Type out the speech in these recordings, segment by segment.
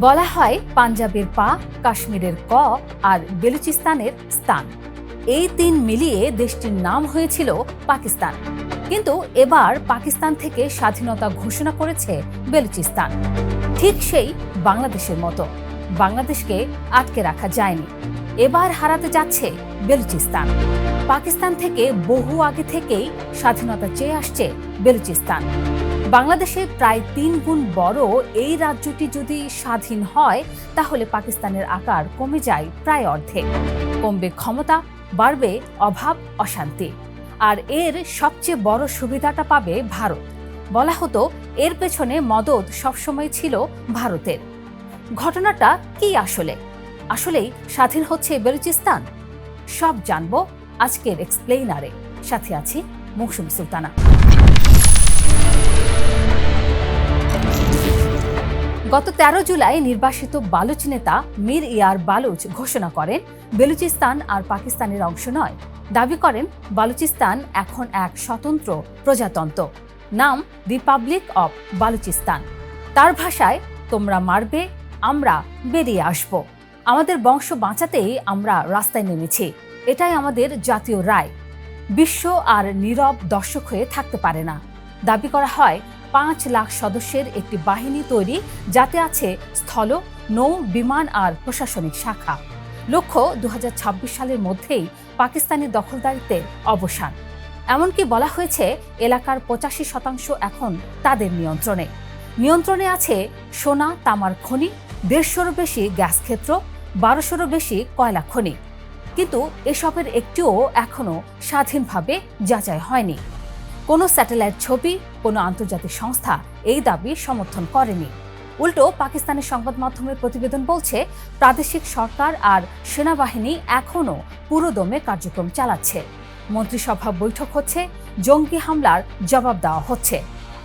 বলা হয় পাঞ্জাবের পা, কাশ্মীরের ক আর বেলুচিস্তানের স্তান, এই তিন মিলিয়ে দেশটির নাম হয়েছিল পাকিস্তান। কিন্তু এবার পাকিস্তান থেকে স্বাধীনতা ঘোষণা করেছে বেলুচিস্তান। ঠিক সেই বাংলাদেশের মতো বাংলাদেশকে আটকে রাখা যায়নি, এবার হারাতে যাচ্ছে বেলুচিস্তান। পাকিস্তান থেকে বহু আগে থেকেই স্বাধীনতা চেয়ে আসছে বেলুচিস্তান। বাংলাদেশের প্রায় ৩ গুণ বড় এই রাজ্যটি যদি স্বাধীন হয়, তাহলে পাকিস্তানের আকার কমে যায় প্রায় অর্ধেক। কমবে ক্ষমতা, বাড়বে অভাব, অশান্তি। আর এর সবচেয়ে বড় সুবিধাটা পাবে ভারত। বলা হতো এর পেছনে মদদ সবসময় ছিল ভারতের। ঘটনাটা কি আসলেই স্বাধীন হচ্ছে বেলুচিস্তান? সব জানবো আজকের এক্সপ্লেইনারে। সাথে আছি মৌসুমী সুলতানা। গত ১৩ জুলাই নির্বাসিত বালুচ নেতা মীর ইয়ার বালুচ ঘোষণা করেন বেলুচিস্তান আর পাকিস্তানের অংশ নয়। দাবি করেন বালুচিস্তান এখন এক স্বতন্ত্র প্রজাতন্ত্র, নাম রিপাবলিক অব বালুচিস্তান। তার ভাষায়, তোমরা মারবে, আমরা বেরিয়ে আসব। আমাদের বংশ বাঁচাতেই আমরা রাস্তায় নেমেছি, এটাই আমাদের জাতীয় রায়। বিশ্ব আর নীরব দর্শক হয়ে থাকতে পারে না। দাবি করা হয় ৫ লাখ সদস্যের একটি বাহিনী তৈরি, যাতে আছে স্থল, নৌ, বিমান আর প্রশাসনিক শাখা। লক্ষ্য ২০২৬ সালের মধ্যেই পাকিস্তানি দখলদারিত্বের অবসান। এমনকি বলা হয়েছে এলাকার ৮৫% এখন তাদের নিয়ন্ত্রণে আছে সোনা, তামার খনি, ১৫০'রও বেশি গ্যাস ক্ষেত্র, ১২০০'রও বেশি কয়লা খনি। কিন্তু এসবের একটিও এখনো স্বাধীনভাবে যাচাই হয়নি। কোনো স্যাটেলাইট ছবি, কোনো আন্তর্জাতিক সংস্থা এই দাবি সমর্থন করেনি। উল্টো পাকিস্তানের সংবাদ মাধ্যমের প্রতিবেদন বলছে প্রাদেশিক সরকার আর সেনাবাহিনী এখনও পুরোদমে কার্যক্রম চালাচ্ছে। মন্ত্রিসভা বৈঠক হচ্ছে, জঙ্গি হামলার জবাব দেওয়া হচ্ছে।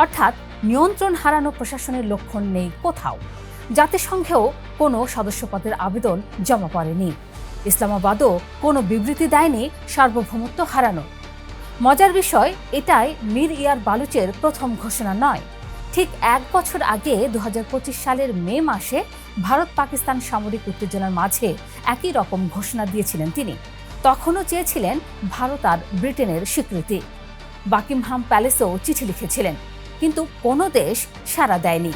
অর্থাৎ নিয়ন্ত্রণ হারানো প্রশাসনের লক্ষণ নেই কোথাও। জাতিসংঘেও কোনো সদস্যপদের আবেদন জমা পড়েনি। ইসলামাবাদও কোনো বিবৃতি দেয়নি সার্বভৌমত্ব হারানো। মজার বিষয়, এটাই মীর ইয়ার বালুচের প্রথম ঘোষণা নয়। ঠিক ১ বছর আগে ২০২৫ সালের মে মাসে ভারত পাকিস্তান সামরিক উত্তেজনার মাঝে একই রকম ঘোষণা দিয়েছিলেন তিনি। তখনও চেয়েছিলেন ভারত আর ব্রিটেনের স্বীকৃতি। বাকিংহাম প্যালেসেও চিঠি লিখেছিলেন, কিন্তু কোনো দেশ সাড়া দেয়নি।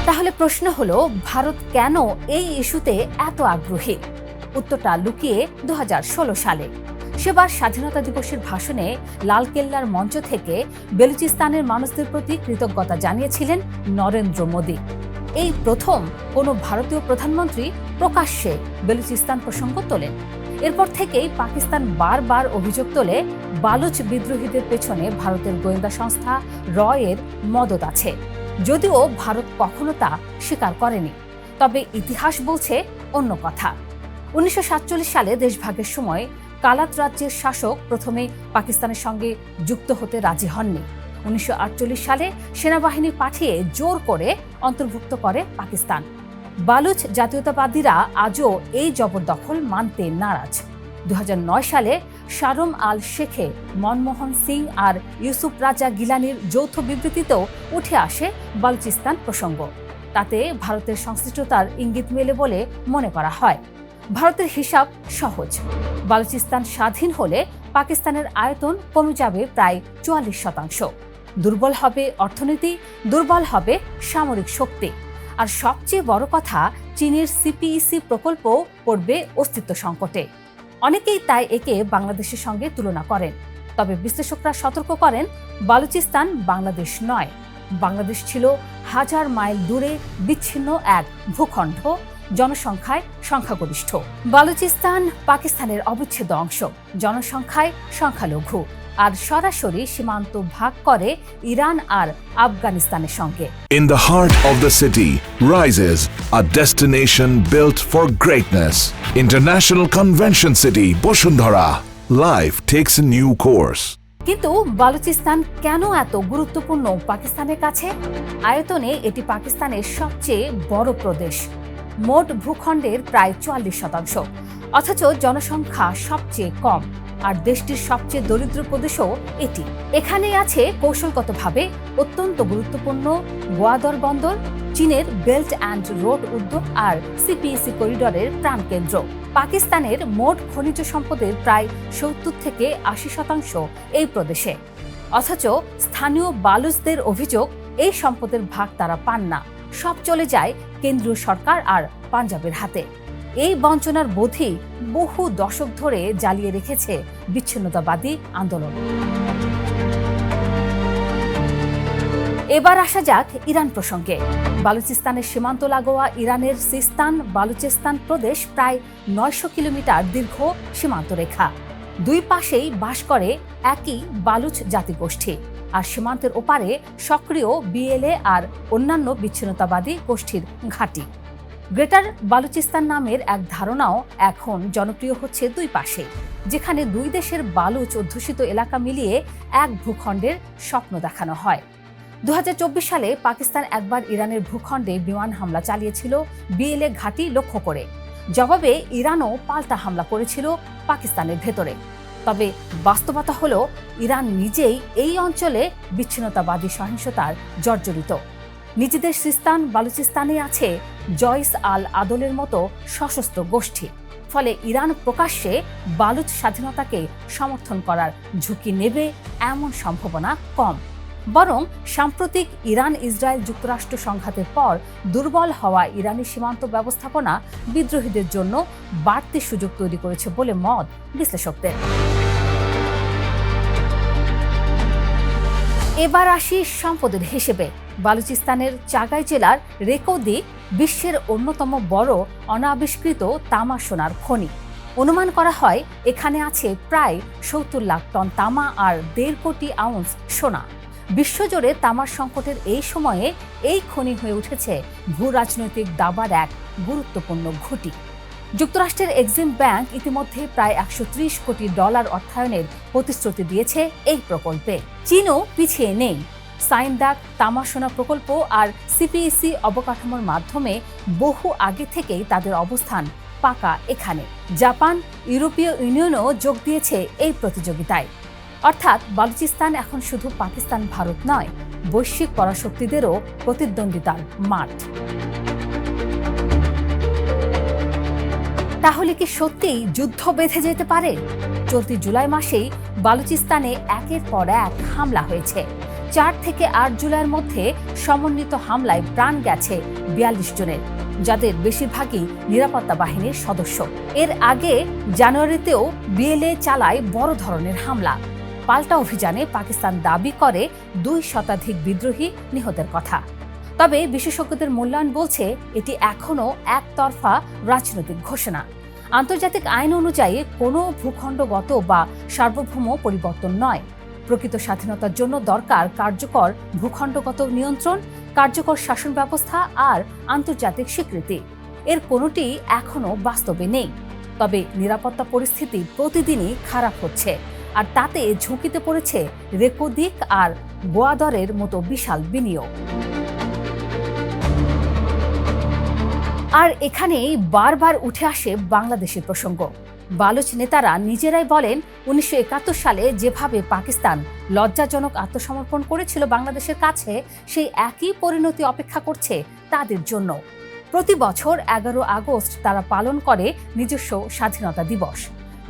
তাহলে প্রশ্ন হলো, ভারত কেন এই ইস্যুতে এত আগ্রহী? উত্তরটা লুকিয়ে ২০১৬ সালে। সেবার স্বাধীনতা দিবসের ভাষণে লালকেল্লার মঞ্চ থেকে বেলুচিস্তানের মানুষদের প্রতি কৃতজ্ঞতা জানিয়েছিলেন নরেন্দ্র মোদী। এই প্রথম কোনো ভারতীয় প্রধানমন্ত্রী প্রকাশ্যে বেলুচিস্তান প্রসঙ্গ তোলেন। এরপর থেকেই পাকিস্তান বারবার অভিযোগ তোলে বালুচ বিদ্রোহীদের পেছনে ভারতের গোয়েন্দা সংস্থা রয়ের মদদ আছে, যদিও ভারত কখনো তা স্বীকার করেনি। তবে ইতিহাস বলছে অন্য কথা। ১৯৪৭ সালে দেশভাগের সময় কালাত রাজ্যের শাসক প্রথমে পাকিস্তানের সঙ্গে যুক্ত হতে রাজি হননি। ১৯৪৮ সালে সেনাবাহিনী পাঠিয়ে জোর করে অন্তর্ভুক্ত করে পাকিস্তান। বালুচ জাতীয়তাবাদীরা আজও এই জবরদখল মানতে নারাজ। ২০০৯ সালে শারম আল শেখে, মনমোহন সিং আর ইউসুফ রাজা গিলানির যৌথ বিবৃতিতেও উঠে আসে বালুচিস্তান প্রসঙ্গ। তাতে ভারতের সংশ্লিষ্টতার ইঙ্গিত মেলে বলে মনে করা হয়। ভারতের হিসাব সহজ, বালুচিস্তান স্বাধীন হলে পাকিস্তানের আয়তন কমে যাবে প্রায় ৪৪%। দুর্বল হবে অর্থনীতি, দুর্বল হবে সামরিক শক্তি, আর সবচেয়ে বড় কথা, চীনের সিপিইসি প্রকল্প পড়বে অস্তিত্ব সংকটে। অনেকেই তাই একে বাংলাদেশের সঙ্গে তুলনা করেন। তবে বিশ্লেষকরা সতর্ক করেন, বালুচিস্তান বাংলাদেশ নয়। বাংলাদেশ ছিল ১০০০ মাইল দূরে বিচ্ছিন্ন এক ভূখণ্ড, জনসংখ্যায় সংখ্যাগরিষ্ঠ। বালুচিস্তান পাকিস্তানের অবিচ্ছেদ্য অংশ, জনসংখ্যায় সংখ্যালঘু, আর সরাসরি সীমান্ত ভাগ করে ইরান আর আফগানিস্তানের সঙ্গে। In the heart of the city rises a destination built for greatness. International Convention City, Bosundhara. Life takes a new course. কিন্তু বালুচিস্তান কেন এত গুরুত্বপূর্ণ পাকিস্তানের কাছে? আয়তনে এটি পাকিস্তানের সবচেয়ে বড় প্রদেশ, মোট ভূখণ্ডের প্রায় ৪৪%, অথচ জনসংখ্যা সবচেয়ে কম। আর দেশটির সবচেয়ে দরিদ্র প্রদেশও এটি। এখানেই আছে কৌশলগতভাবে অত্যন্ত গুরুত্বপূর্ণ গোয়াদর বন্দর, চীনের বেল্ট অ্যান্ড রোড উদ্যোগ আর সিপিএসি করিডরের প্রাণকেন্দ্র। পাকিস্তানের মোট খনিজ সম্পদের প্রায় ৭০ থেকে ৮০% এই প্রদেশে। অথচ স্থানীয় বালুচদের অভিযোগ, এই সম্পদের ভাগ তারা পান না, সব চলে যায় কেন্দ্রীয় সরকার আর পাঞ্জাবের হাতে। এই বঞ্চনার বোধই বহু দশক ধরে জ্বালিয়ে রেখেছে বিচ্ছিন্নতাবাদী আন্দোলন। এবার আসা যাক ইরান প্রসঙ্গে। বালুচিস্তানের সীমান্ত লাগোয়া ইরানের সিস্তান বালুচিস্তান প্রদেশ প্রায় ৯০০ কিলোমিটার দীর্ঘ সীমান্ত রেখা। দুই পাশেই বাস করে একই বালুচ জাতিগোষ্ঠী, আর সীমান্তের ওপারে সক্রিয় বিএলএ আর অন্যান্য বিচ্ছিন্নতাবাদী গোষ্ঠীর ঘাঁটি। গ্রেটার বালুচিস্তান নামের এক ধারণাও এখন জনপ্রিয় হচ্ছে দুই পাশে, যেখানে দুই দেশের বালুচ অধ্যুষিত এলাকা মিলিয়ে এক ভূখণ্ডের স্বপ্ন দেখানো হয়। ২০২৪ সালে পাকিস্তান একবার ইরানের ভূখণ্ডে বিমান হামলা চালিয়েছিল বিএলএ ঘাঁটি লক্ষ্য করে। জবাবে ইরানও পাল্টা হামলা করেছিল পাকিস্তানের ভেতরে। তবে বাস্তবতা হলো, ইরান নিজেই এই অঞ্চলে বিচ্ছিন্নতাবাদী সহিংসতার জর্জরিত। নিজেদের সিস্তান বালুচিস্তানে আছে জয়স আল আদলের মতো সশস্ত্র গোষ্ঠী। ফলে ইরান প্রকাশ্যে বালুচ স্বাধীনতাকে সমর্থন করার ঝুঁকি নেবে এমন সম্ভাবনা কম। বরং সাম্প্রতিক ইরান ইসরায়েল যুক্তরাষ্ট্র সংঘাতের পর দুর্বল হওয়া ইরানি সীমান্ত ব্যবস্থাপনা বিদ্রোহীদের জন্য বাড়তি সুযোগ তৈরি করেছে বলে মত বিশ্লেষকদের। এবার আসি সম্পদের হিসেবে। বালুচিস্তানের চাগাই জেলার রেকৌদি বিশ্বের অন্যতম বড় অনাবিষ্কৃত তামা সোনার খনি। অনুমান করা হয় এখানে আছে প্রায় ৭০ লাখ টন তামা আর ১.৫ কোটি আউন্স সোনা। বিশ্বজুড়ে তামার সংকটের এই সময়ে এই খনি হয়ে উঠেছে ভূ রাজনৈতিক দাবার এক গুরুত্বপূর্ণ ঘুঁটি। যুক্তরাষ্ট্রের এক্সিম ব্যাংক ইতিমধ্যে প্রায় $১৩০ কোটি অর্থায়নের প্রতিশ্রুতি দিয়েছে এই প্রকল্পে। চীনও পিছিয়ে নেই। সাইনদাক তামা সোনা প্রকল্প আর সিপিএসি অবকাঠামোর মাধ্যমে বহু আগে থেকেই তাদের অবস্থান পাকা এখানে। জাপান, ইউরোপীয় ইউনিয়নও যোগ দিয়েছে এই প্রতিযোগিতায়। অর্থাৎ বালুচিস্তান এখন শুধু পাকিস্তান ভারত নয়, বৈশ্বিক পরাশক্তিদেরও প্রতিদ্বন্দ্বিতার মাঠ। তাহলে কি সত্যিই যুদ্ধ বেঁধে যেতে পারে? চলতি জুলাই মাসেই বালুচিস্তানে একের পর এক হামলা হয়েছে। ৪ থেকে ৮ জুলাইয়ের মধ্যে সমন্বিত হামলায় প্রাণ গেছে ৪২ জনের, যাদের বেশিরভাগই নিরাপত্তা বাহিনীর সদস্য। এর আগে জানুয়ারিতেও বিএলএ চালায় বড় ধরনের হামলা। পাল্টা অভিযানে পাকিস্তান দাবি করে ২ শতাধিক বিদ্রোহী নিহতের কথা। তবে বিশেষজ্ঞদের মূল্যায়ন বলছে এটি এখনও একতরফা রাজনৈতিক ঘোষণা। আন্তর্জাতিক আইন অনুযায়ী কোনো ভূখণ্ডগত বা সার্বভৌম পরিবর্তন নয়। প্রকৃত স্বাধীনতার জন্য দরকার কার্যকর ভূখণ্ডগত নিয়ন্ত্রণ, কার্যকর শাসন ব্যবস্থা আর আন্তর্জাতিক স্বীকৃতি। এর কোনোটি এখনও বাস্তবে নেই। তবে নিরাপত্তা পরিস্থিতি প্রতিদিনই খারাপ হচ্ছে, আর তাতে ঝুঁকিতে পড়েছে রেকোদিক আর গোয়াদরের মতো বিশাল বিনিয়োগ। আর এখানেই বারবার উঠে আসে বাংলাদেশের প্রসঙ্গ। বালুচ নেতারা নিজেরাই বলেন, ১৯৭১ সালে যেভাবে পাকিস্তান লজ্জাজনক আত্মসমর্পণ করেছিল বাংলাদেশের কাছে, সেই একই পরিণতি অপেক্ষা করছে তাদের জন্য। প্রতি বছর ১১ আগস্ট তারা পালন করে নিজস্ব স্বাধীনতা দিবস।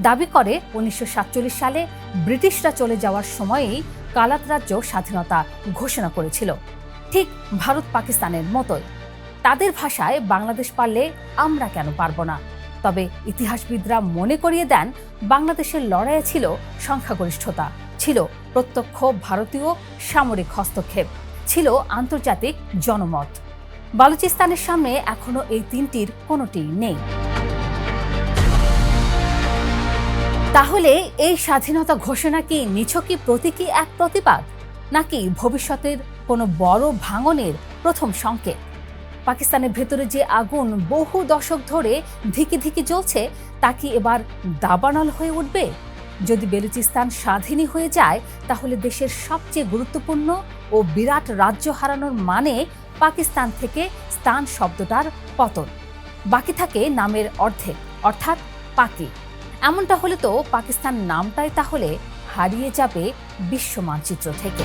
দাবি করে ১৯৪৭ সালে ব্রিটিশরা চলে যাওয়ার সময়েই কালাত রাজ্য স্বাধীনতা ঘোষণা করেছিল, ঠিক ভারত পাকিস্তানের মতোই। তাদের ভাষায় বাংলাদেশ পারলে আমরা কেন পারব না? তবে ইতিহাসবিদরা মনে করিয়ে দেন, বাংলাদেশের লড়াইয়ে ছিল সংখ্যাগরিষ্ঠতা, ছিল প্রত্যক্ষ ভারতীয় সামরিক হস্তক্ষেপ, ছিল আন্তর্জাতিক জনমত। বালুচিস্তানের সামনে এখনো এই তিনটির কোনোটিই নেই। তাহলে এই স্বাধীনতা ঘোষণা কি নিছকই প্রতীকী এক প্রতিবাদ, নাকি ভবিষ্যতের কোনো বড় ভাঙনের প্রথম সংকেত? পাকিস্তানের ভেতরে যে আগুন বহু দশক ধরে ধিকি ধিকি জ্বলছে, তা কি এবার দাবানল হয়ে উঠবে? যদি বেলুচিস্তান স্বাধীনই হয়ে যায়, তাহলে দেশের সবচেয়ে গুরুত্বপূর্ণ ও বিরাট রাজ্য হারানোর মানে পাকিস্তান থেকে স্থান শব্দটার পতন। বাকি থাকে নামের অর্ধেক, অর্থাৎ পাকি। এমনটা হলে তো পাকিস্তান নামটাই তাহলে হারিয়ে যাবে বিশ্ব মানচিত্র থেকে।